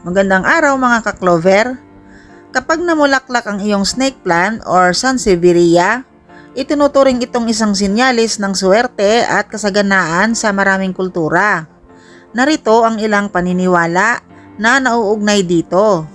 Magandang araw mga ka-clover. Kapag namulaklak ang iyong snake plant or sansevieria, itinuturing itong isang sinyalis ng swerte at kasaganaan sa maraming kultura. Narito ang ilang paniniwala na nauugnay dito.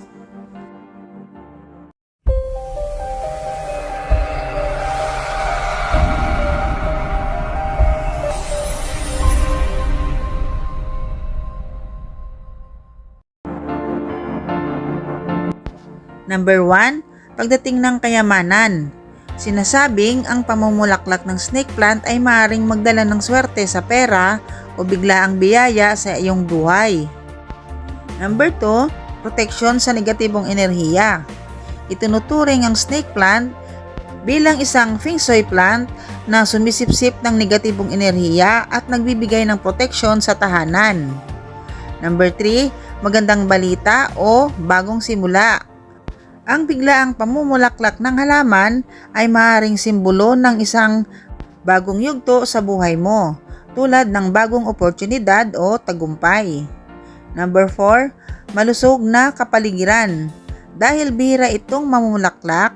Number 1, pagdating ng kayamanan. Sinasabing ang pamumulaklak ng snake plant ay maaaring magdala ng swerte sa pera o biglaang biyaya sa iyong buhay. Number 2, proteksyon sa negatibong enerhiya. Itinuturing ang snake plant bilang isang feng shui plant na sumisipsip ng negatibong enerhiya at nagbibigay ng proteksyon sa tahanan. Number 3, magandang balita o bagong simula. Ang biglaang pamumulaklak ng halaman ay maaaring simbolo ng isang bagong yugto sa buhay mo, tulad ng bagong oportunidad o tagumpay. Number 4, malusog na kapaligiran. Dahil bihira itong mamulaklak,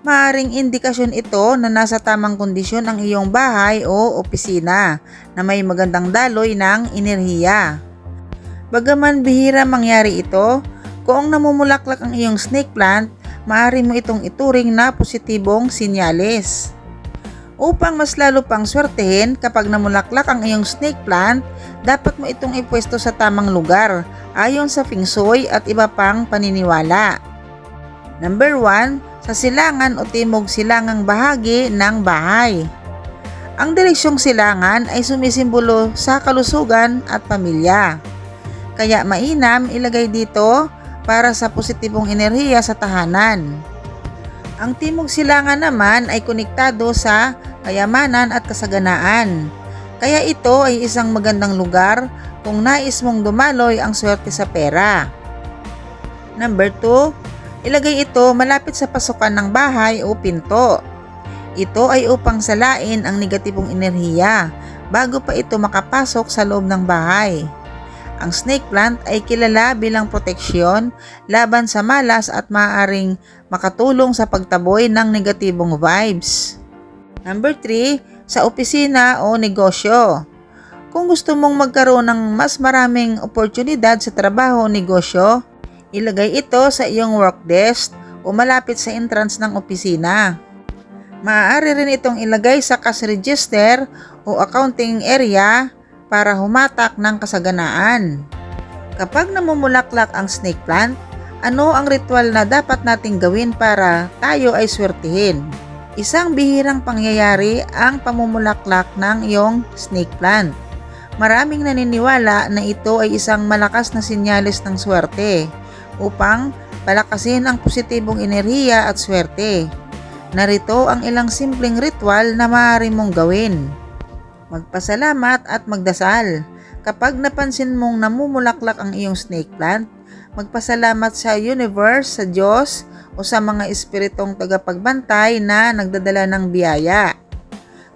maaaring indikasyon ito na nasa tamang kondisyon ang iyong bahay o opisina na may magandang daloy ng enerhiya. Bagaman bihira mangyari ito, kung namumulaklak ang iyong snake plant, maaari mo itong ituring na positibong sinyalis. Upang mas lalo pang swertehin kapag namulaklak ang iyong snake plant, dapat mo itong ipwesto sa tamang lugar ayon sa feng shui at iba pang paniniwala. Number 1, sa silangan o timog silangang bahagi ng bahay. Ang direksyong silangan ay sumisimbolo sa kalusugan at pamilya. Kaya mainam ilagay dito para sa positibong enerhiya sa tahanan. Ang timog silangan naman ay konektado sa kayamanan at kasaganaan. Kaya ito ay isang magandang lugar kung nais mong dumaloy ang swerte sa pera. Number 2, ilagay ito malapit sa pasukan ng bahay o pinto. Ito ay upang salain ang negatibong enerhiya bago pa ito makapasok sa loob ng bahay. Ang snake plant ay kilala bilang proteksyon laban sa malas at maaaring makatulong sa pagtaboy ng negatibong vibes. Number 3, sa opisina o negosyo. Kung gusto mong magkaroon ng mas maraming oportunidad sa trabaho o negosyo, ilagay ito sa iyong work desk o malapit sa entrance ng opisina. Maaari rin itong ilagay sa cash register o accounting area para humatak ng kasaganaan. Kapag namumulaklak ang snake plant, ano ang ritual na dapat nating gawin para tayo ay swertihin? Isang bihirang pangyayari ang pamumulaklak ng iyong snake plant. Maraming naniniwala na ito ay isang malakas na sinyalis ng swerte upang palakasin ang positibong enerhiya at swerte. Narito ang ilang simpleng ritual na maaari mong gawin. Magpasalamat at magdasal. Kapag napansin mong namumulaklak ang iyong snake plant, magpasalamat sa universe, sa Diyos o sa mga espiritong tagapagbantay na nagdadala ng biyaya.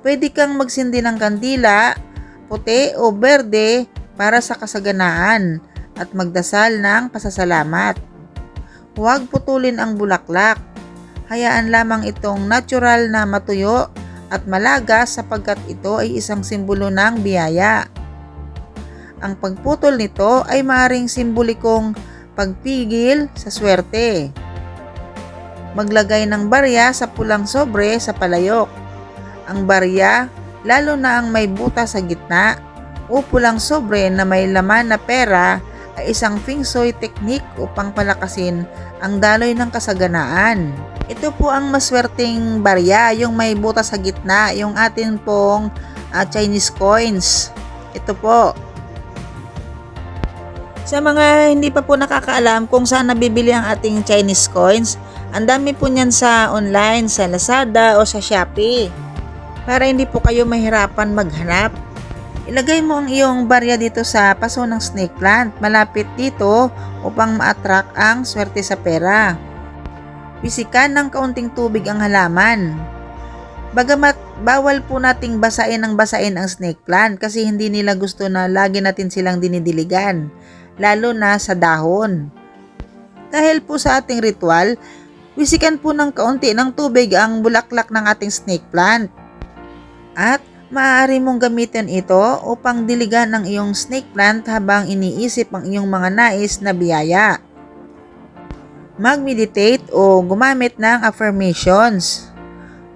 Pwede kang magsindi ng kandila, puti o berde para sa kasaganaan at magdasal ng pasasalamat. Huwag putulin ang bulaklak. Hayaan lamang itong natural na matuyo at malagas sapagkat ito ay isang simbolo ng biyaya. Ang pagputol nito ay maaaring simbolikong pagpigil sa swerte. Maglagay ng barya sa pulang sobre sa palayok. Ang barya, lalo na ang may butas sa gitna o pulang sobre na may laman na pera, ay isang feng shui technique upang palakasin ang daloy ng kasaganaan. Ito po ang maswerteng barya, yung may butas sa gitna, yung atin pong Chinese coins. Ito po. Sa mga hindi pa po nakakaalam kung saan nabibili ang ating Chinese coins, ang dami po niyan sa online, sa Lazada o sa Shopee. Para hindi po kayo mahirapan maghanap, ilagay mo ang iyong barya dito sa paso ng snake plant, malapit dito upang ma-attract ang swerte sa pera. Bisikan ng kaunting tubig ang halaman. Bagamat bawal po nating basain ang snake plant kasi hindi nila gusto na lagi natin silang dinidiligan. lalo na sa dahon. Dahil po sa ating ritual, wisikan po ng kaunti ng tubig ang bulaklak ng ating snake plant. At maaari mong gamitin ito upang diligan ang iyong snake plant habang iniisip ang iyong mga nais na biyaya. Mag-meditate o gumamit ng affirmations.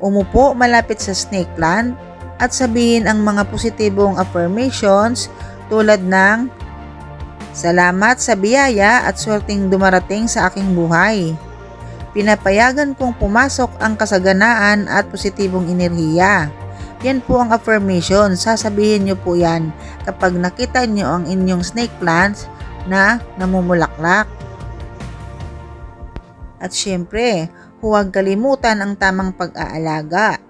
Umupo malapit sa snake plant at sabihin ang mga positibong affirmations tulad ng salamat sa biyaya at swerteng dumarating sa aking buhay. Pinapayagan kong pumasok ang kasaganaan at positibong enerhiya. Yan po ang affirmation. Sasabihin nyo po yan kapag nakita nyo ang inyong snake plants na namumulaklak. At syempre, huwag kalimutan ang tamang pag-aalaga.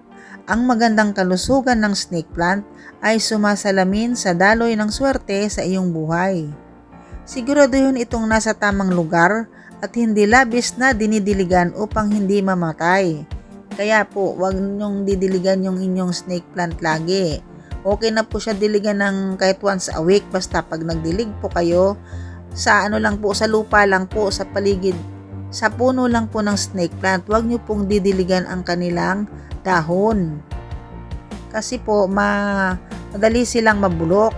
Ang magandang kalusugan ng snake plant ay sumasalamin sa daloy ng swerte sa iyong buhay. Siguraduhin itong nasa tamang lugar at hindi labis na dinidiligan upang hindi mamatay. Kaya po, huwag nyong didiligan yung inyong snake plant lagi. Okay na po siya diligan ng kahit once a week, basta pag nagdilig po kayo sa lang po, sa lupa lang po, sa paligid, sa puno lang po ng snake plant. Huwag nyo pong didiligan ang kanilang dahon. Kasi po, madali silang mabulok.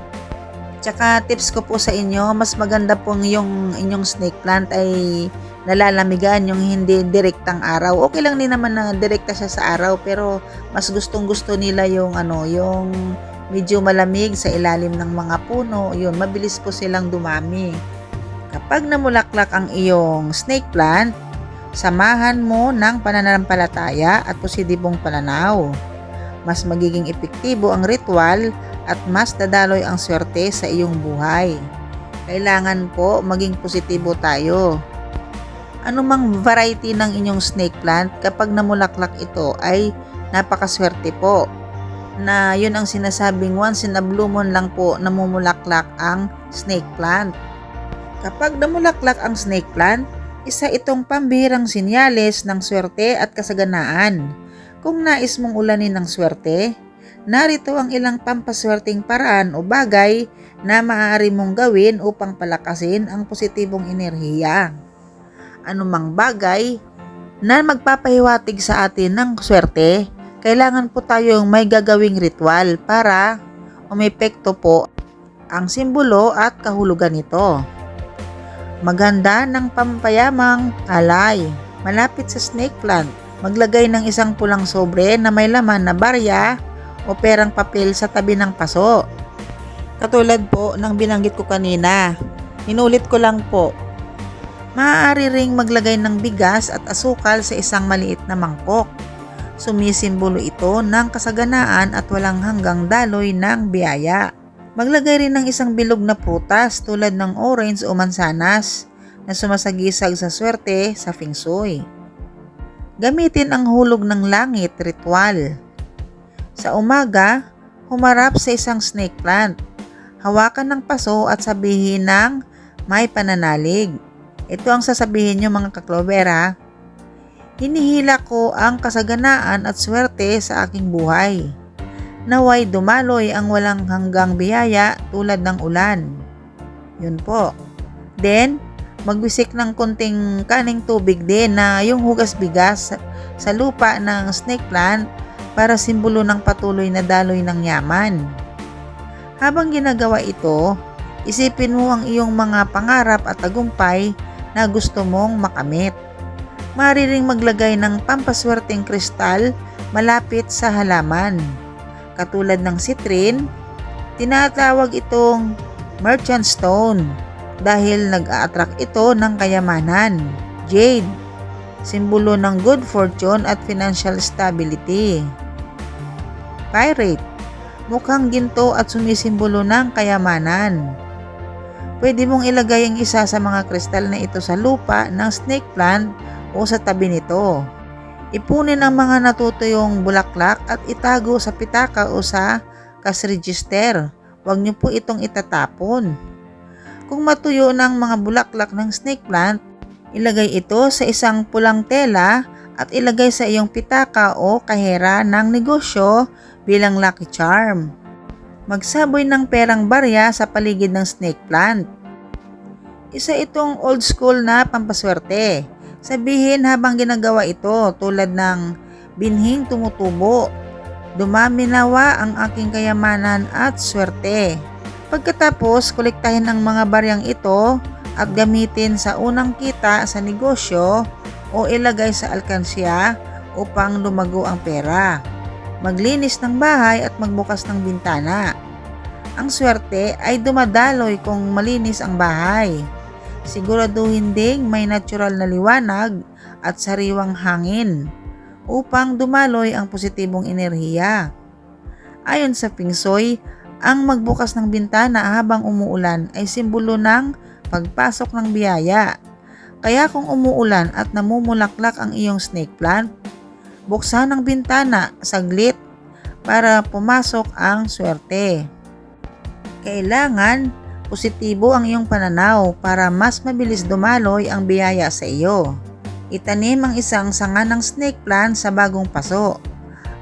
Tsaka tips ko po sa inyo, mas maganda pong yung inyong snake plant ay nalalamigan, yung hindi direktang araw. Okay lang din naman na direkta siya sa araw, pero mas gustong-gusto nila yung yung medyo malamig sa ilalim ng mga puno. Yun, mabilis po silang dumami. Kapag namulaklak ang iyong snake plant, samahan mo ng pananampalataya at positibong pananaw. Mas magiging epektibo ang ritual at mas dadaloy ang swerte sa iyong buhay. Kailangan po maging positibo tayo. Anumang variety ng inyong snake plant, kapag namulaklak ito ay napakaswerte po. Na yun ang sinasabing once in a blue moon lang po namumulaklak ang snake plant. Kapag namulaklak ang snake plant, isa itong pambihirang sinyales ng swerte at kasaganaan. Kung nais mong ulanin ng swerte, narito ang ilang pampaswerteng paraan o bagay na maaari mong gawin upang palakasin ang positibong enerhiya. Anumang bagay na magpapahiwatig sa atin ng swerte, kailangan po tayong may gagawing ritual para umepekto po ang simbolo at kahulugan nito. Maganda ng pampayamang alay malapit sa snake plant. Maglagay ng isang pulang sobre na may laman na barya o perang papel sa tabi ng paso. Katulad po ng binanggit ko kanina. Inulit ko lang po. Maaari ring maglagay ng bigas at asukal sa isang maliit na mangkok. Sumisimbolo ito ng kasaganaan at walang hanggang daloy ng biyaya. Maglagay rin ng isang bilog na prutas tulad ng orange o mansanas na sumasagisag sa swerte sa feng shui. Gamitin ang hulog ng langit ritual. Sa umaga, humarap sa isang snake plant. Hawakan ng paso at sabihin ng may pananalig. Ito ang sasabihin nyo mga kaklover ha. Hinihila ko ang kasaganaan at swerte sa aking buhay. Naway dumaloy ang walang hanggang biyaya tulad ng ulan. Yun po. Then, magwisik ng konting kaning tubig din na yung hugas bigas sa lupa ng snake plant para simbolo ng patuloy na daloy ng yaman. Habang ginagawa ito, isipin mo ang iyong mga pangarap at tagumpay na gusto mong makamit. Maaari ring maglagay ng pampaswerteng kristal malapit sa halaman. Katulad ng citrine, tinatawag itong merchant stone dahil nag-a-attract ito ng kayamanan. Jade, simbolo ng good fortune at financial stability. Pyrite, mukhang ginto at sumisimbolo ng kayamanan. Pwede mong ilagay ang isa sa mga kristal na ito sa lupa ng snake plant o sa tabi nito. Ipunin ang mga natutuyong bulaklak at itago sa pitaka o sa cash register. Huwag niyo po itong itatapon. Kung matuyo ng mga bulaklak ng snake plant, ilagay ito sa isang pulang tela at ilagay sa iyong pitaka o kahera ng negosyo bilang lucky charm. Magsaboy ng perang barya sa paligid ng snake plant. Isa itong old school na pampaswerte. Sabihin habang ginagawa ito tulad ng binhing tumutubo. Dumami nawa ang aking kayamanan at swerte. Pagkatapos, kolektahin ang mga baryang ito at gamitin sa unang kita sa negosyo o ilagay sa alkansya upang lumago ang pera. Maglinis ng bahay at magbukas ng bintana. Ang swerte ay dumadaloy kung malinis ang bahay. Siguraduhin ding may natural na liwanag at sariwang hangin upang dumaloy ang positibong enerhiya. Ayon sa Feng Shui, ang magbukas ng bintana habang umuulan ay simbolo ng pagpasok ng biyaya. Kaya kung umuulan at namumulaklak ang iyong snake plant, buksan ang bintana saglit para pumasok ang swerte. Kailangan positibo ang iyong pananaw para mas mabilis dumaloy ang biyaya sa iyo. Itanim ang isang sanga ng snake plant sa bagong paso.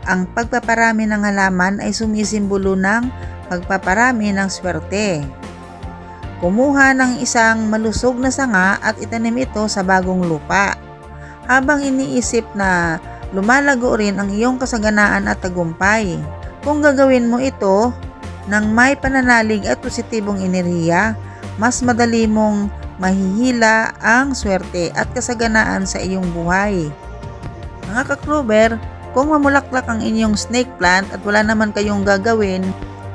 Ang pagpaparami ng halaman ay sumisimbolo ng pagpaparami ng swerte. Kumuha ng isang malusog na sanga at itanim ito sa bagong lupa. Habang iniisip na lumalago rin ang iyong kasaganaan at tagumpay. Kung gagawin mo ito nang may pananalig at positibong enerhiya, mas madali mong mahihila ang swerte at kasaganaan sa iyong buhay. Mga ka-Clover, kung mamulaklak ang inyong snake plant at wala naman kayong gagawin,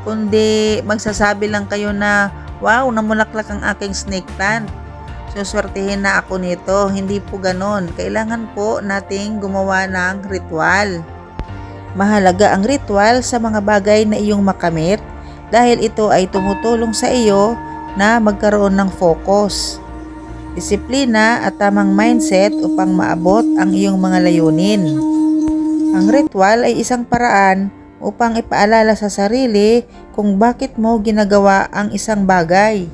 kundi magsasabi lang kayo na, wow, namulaklak ang aking snake plant, suswertihin na ako nito. Hindi po ganon. Kailangan po nating gumawa ng ritual. Mahalaga ang ritual sa mga bagay na iyong makamit dahil ito ay tumutulong sa iyo na magkaroon ng focus, disiplina at tamang mindset upang maabot ang iyong mga layunin. Ang ritual ay isang paraan upang ipaalala sa sarili kung bakit mo ginagawa ang isang bagay.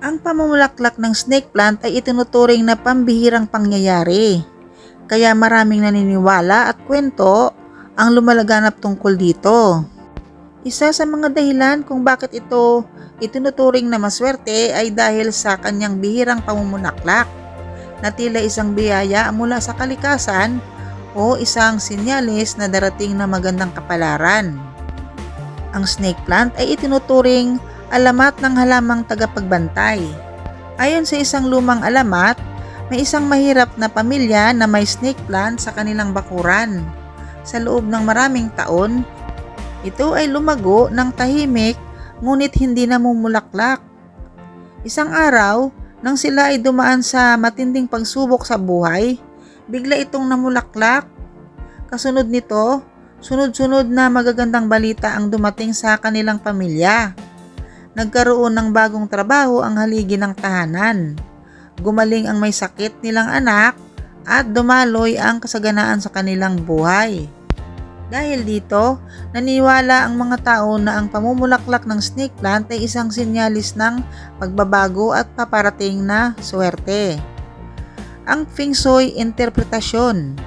Ang pamumulaklak ng snake plant ay itinuturing na pambihirang pangyayari, kaya maraming naniniwala at kwento ang lumalaganap tungkol dito. Isa sa mga dahilan kung bakit ito itinuturing na maswerte ay dahil sa kanyang bihirang pamumulaklak na tila isang biyaya mula sa kalikasan o isang sinyalis na darating na magandang kapalaran. Ang snake plant ay itinuturing alamat ng halamang tagapagbantay. Ayon sa isang lumang alamat, may isang mahirap na pamilya na may snake plant sa kanilang bakuran. Sa loob ng maraming taon, ito ay lumago ng tahimik ngunit hindi namumulaklak. Isang araw, nang sila ay dumaan sa matinding pagsubok sa buhay, bigla itong namulaklak. Kasunod nito, sunod-sunod na magagandang balita ang dumating sa kanilang pamilya. Nagkaroon ng bagong trabaho ang haligi ng tahanan. Gumaling ang may sakit nilang anak at dumaloy ang kasaganaan sa kanilang buhay. Dahil dito, naniwala ang mga tao na ang pamumulaklak ng snake plant ay isang sinyalis ng pagbabago at paparating na swerte. Ang Feng Shui interpretasyon.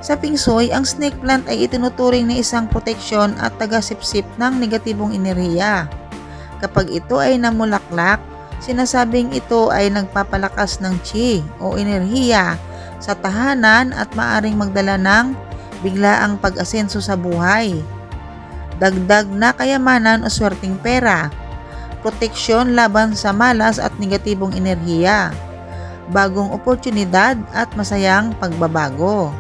Sa Feng Shui, ang snake plant ay itinuturing na isang proteksyon at tagasipsip ng negatibong enerhiya. Kapag ito ay namulaklak, sinasabing ito ay nagpapalakas ng chi o enerhiya sa tahanan at maaring magdala ng biglaang pag-asenso sa buhay, dagdag na kayamanan o swerteng pera, proteksyon laban sa malas at negatibong enerhiya, bagong oportunidad at masayang pagbabago.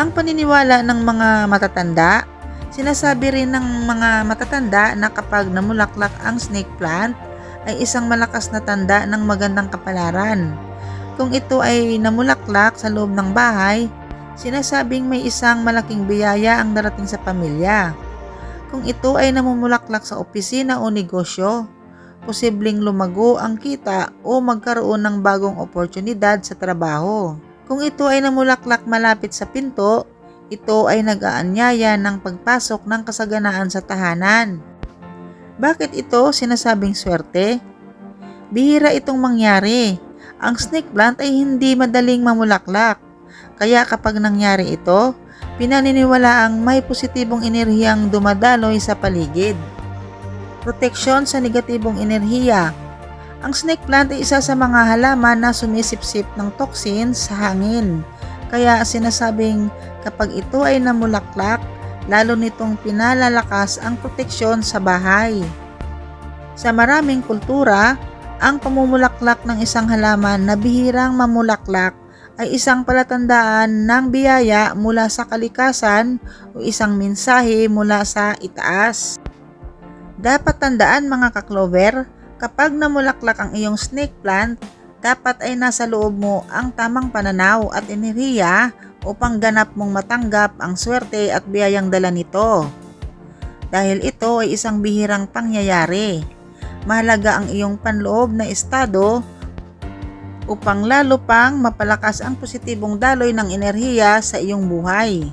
Ang paniniwala ng mga matatanda. Sinasabi rin ng mga matatanda na kapag namulaklak ang snake plant ay isang malakas na tanda ng magandang kapalaran. Kung ito ay namulaklak sa loob ng bahay, sinasabing may isang malaking biyaya ang darating sa pamilya. Kung ito ay namumulaklak sa opisina o negosyo, posibleng lumago ang kita o magkaroon ng bagong oportunidad sa trabaho. Kung ito ay namulaklak malapit sa pinto, ito ay nag-aanyaya ng pagpasok ng kasaganaan sa tahanan. Bakit ito sinasabing swerte? Bihira itong mangyari. Ang snake plant ay hindi madaling mamulaklak. Kaya kapag nangyari ito, pinaniniwalaang may positibong enerhiyang dumadaloy sa paligid. Proteksyon sa negatibong enerhiya. Ang snake plant ay isa sa mga halaman na sumisipsip ng toxins sa hangin. Kaya sinasabing kapag ito ay namulaklak, lalo nitong pinalalakas ang proteksyon sa bahay. Sa maraming kultura, ang pamumulaklak ng isang halaman na bihirang mamulaklak ay isang palatandaan ng biyaya mula sa kalikasan o isang mensahe mula sa itaas. Dapat tandaan mga kaklover, kapag namulaklak ang iyong snake plant, dapat ay nasa loob mo ang tamang pananaw at enerhiya upang ganap mong matanggap ang swerte at biyayang dala nito. Dahil ito ay isang bihirang pangyayari, mahalaga ang iyong panloob na estado upang lalo pang mapalakas ang positibong daloy ng enerhiya sa iyong buhay.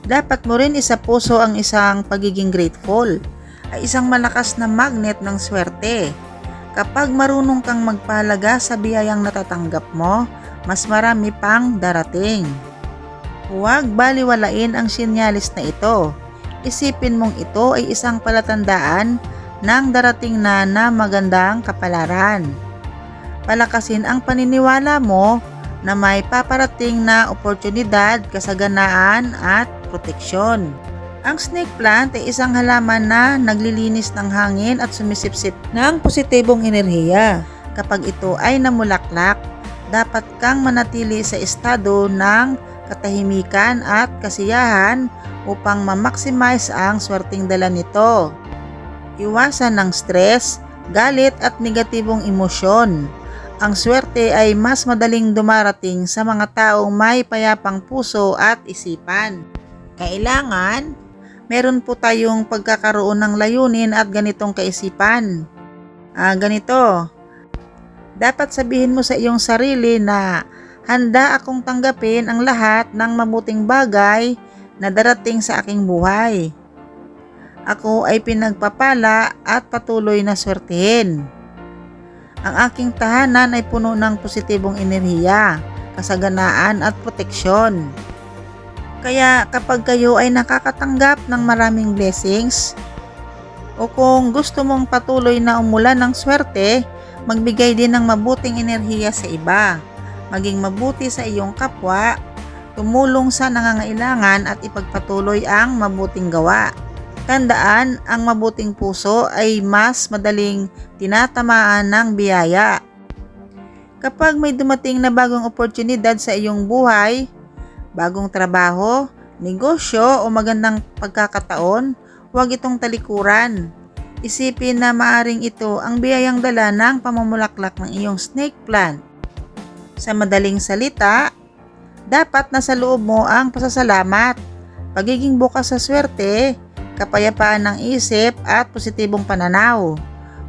Dapat mo rin isapuso ang isang pagiging grateful, ay isang malakas na magnet ng swerte. Kapag marunong kang magpahalaga sa biyayang natatanggap mo, mas marami pang darating. Huwag baliwalain ang sinyalis na ito. Isipin mong ito ay isang palatandaan ng darating na magandang kapalaran. Palakasin ang paniniwala mo na may paparating na oportunidad, kasaganaan at proteksyon. Ang snake plant ay isang halaman na naglilinis ng hangin at sumisipsip ng positibong enerhiya. Kapag ito ay namulaklak, dapat kang manatili sa estado ng katahimikan at kasiyahan upang ma-maximize ang swerteng dala nito. Iwasan ng stress, galit at negatibong emosyon. Ang swerte ay mas madaling dumarating sa mga taong may payapang puso at isipan. Kailangan, meron po tayong pagkakaroon ng layunin at ganitong kaisipan. Ganito, dapat sabihin mo sa iyong sarili na handa akong tanggapin ang lahat ng mabuting bagay na darating sa aking buhay. Ako ay pinagpapala at patuloy na swertihin. Ang aking tahanan ay puno ng positibong enerhiya, kasaganaan at proteksyon. Kaya kapag kayo ay nakakatanggap ng maraming blessings, o kung gusto mong patuloy na umulan ng swerte, magbigay din ng mabuting enerhiya sa iba. Maging mabuti sa iyong kapwa, tumulong sa nangangailangan at ipagpatuloy ang mabuting gawa. Tandaan, ang mabuting puso ay mas madaling tinatamaan ng biyaya. Kapag may dumating na bagong oportunidad sa iyong buhay, bagong trabaho, negosyo o magandang pagkakataon, huwag itong talikuran. Isipin na maaring ito ang biyayang dala ng pamumulaklak ng iyong snake plant. Sa madaling salita, dapat nasa loob mo ang pasasalamat, pagiging bukas sa swerte, kapayapaan ng isip at positibong pananaw.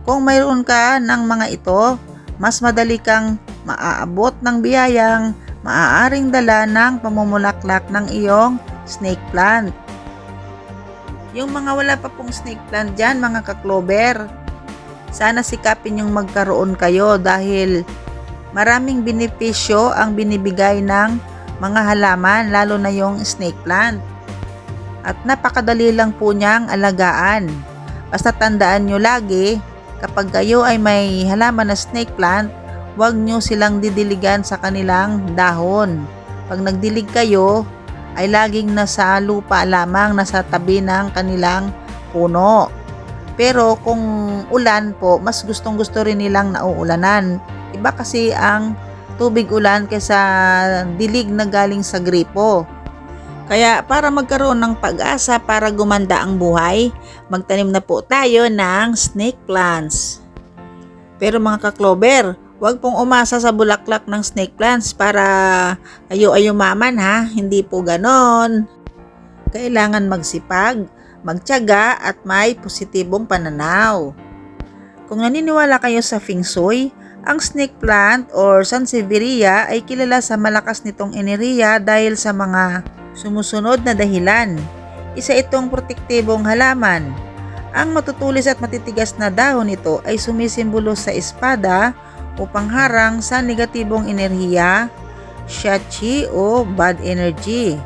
Kung mayroon ka ng mga ito, mas madali kang maaabot ng biyayang maaaring dala ng pamumulaklak ng iyong snake plant. Yung mga wala pa pong snake plant dyan, mga kaklover, sana sikapin yung magkaroon kayo dahil maraming benepisyo ang binibigay ng mga halaman, lalo na yung snake plant. At napakadali lang po niyang alagaan. Basta tandaan nyo lagi, kapag kayo ay may halaman na snake plant, huwag nyo silang didiligan sa kanilang dahon. Pag nagdilig kayo, ay laging nasa lupa lamang, nasa tabi ng kanilang puno. Pero kung ulan po, mas gustong gusto rin nilang nauulanan. Iba kasi ang tubig ulan kaysa dilig na galing sa gripo. Kaya para magkaroon ng pag-asa para gumanda ang buhay, magtanim na po tayo ng snake plants. Pero mga kaklover, huwag pong umasa sa bulaklak ng snake plants para kayo ay umaman ha, hindi po ganon. Kailangan magsipag, magtiyaga at may positibong pananaw. Kung naniniwala kayo sa Feng Shui, ang snake plant or Sansevieria ay kilala sa malakas nitong enerhiya dahil sa mga sumusunod na dahilan. Isa itong protektibong halaman. Ang matutulis at matitigas na dahon nito ay sumisimbolo sa espada upang harang sa negatibong enerhiya, shachi o bad energy.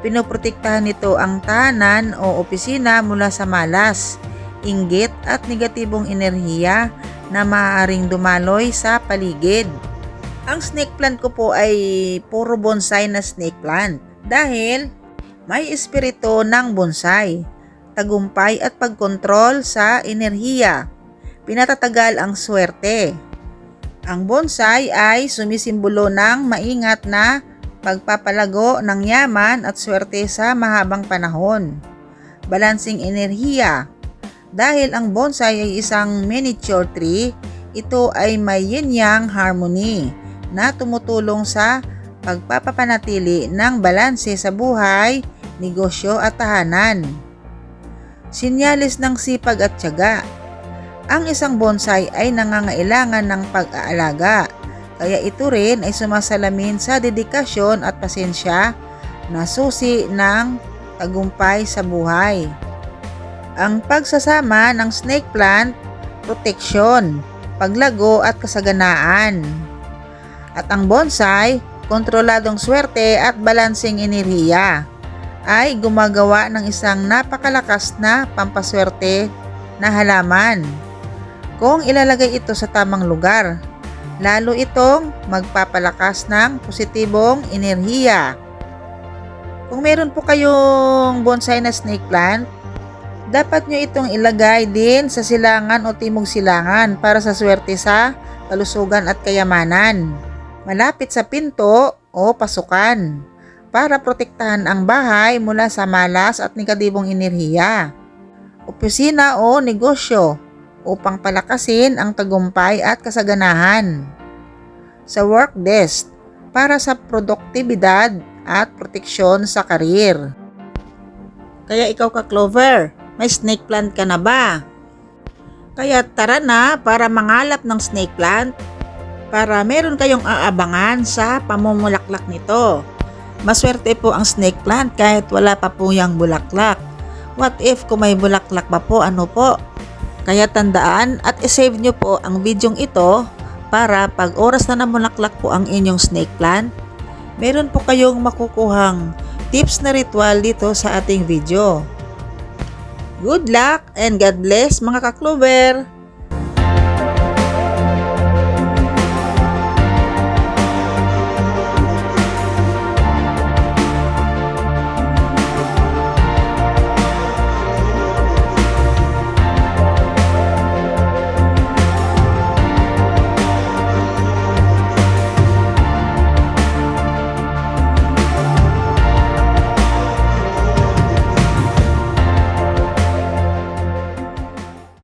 Pinoprotektahan nito ang tahanan o opisina mula sa malas, inggit at negatibong enerhiya na maaaring dumaloy sa paligid. Ang snake plant ko po ay puro bonsai na snake plant dahil may espiritu ng bonsai, tagumpay at pagkontrol sa enerhiya. Pinatatagal ang swerte. Ang bonsai ay sumisimbolo ng maingat na pagpapalago ng yaman at swerte sa mahabang panahon. Balansing enerhiya. Dahil ang bonsai ay isang miniature tree, ito ay may yin-yang harmony na tumutulong sa pagpapapanatili ng balanse sa buhay, negosyo at tahanan. Sinyalis ng sipag at tiyaga. Ang isang bonsai ay nangangailangan ng pag-aalaga, kaya ito rin ay sumasalamin sa dedikasyon at pasensya na susi ng tagumpay sa buhay. Ang pagsasama ng snake plant, proteksyon, paglago at kasaganaan. At ang bonsai, kontroladong swerte at balansing enerhiya, ay gumagawa ng isang napakalakas na pampaswerte na halaman. Kung ilalagay ito sa tamang lugar, lalo itong magpapalakas ng positibong enerhiya. Kung meron po kayong bonsai na snake plant, dapat nyo itong ilagay din sa silangan o timog silangan para sa swerte sa kalusugan at kayamanan. Malapit sa pinto o pasukan para protektahan ang bahay mula sa malas at negatibong enerhiya. Opisina o negosyo upang palakasin ang tagumpay at kasaganahan. Sa work desk para sa produktibidad at proteksyon sa karir. Kaya ikaw ka-Clover, may snake plant ka na ba? Kaya tara na para mangalap ng snake plant para meron kayong aabangan sa pamumulaklak nito. Maswerte po ang snake plant kahit wala pa po yung bulaklak. What if kung may bulaklak pa po, ano po? Kaya tandaan at isave nyo po ang videong ito para pag oras na namulaklak po ang inyong snake plant, meron po kayong makukuhang tips na ritual dito sa ating video. Good luck and God bless mga ka-Clover!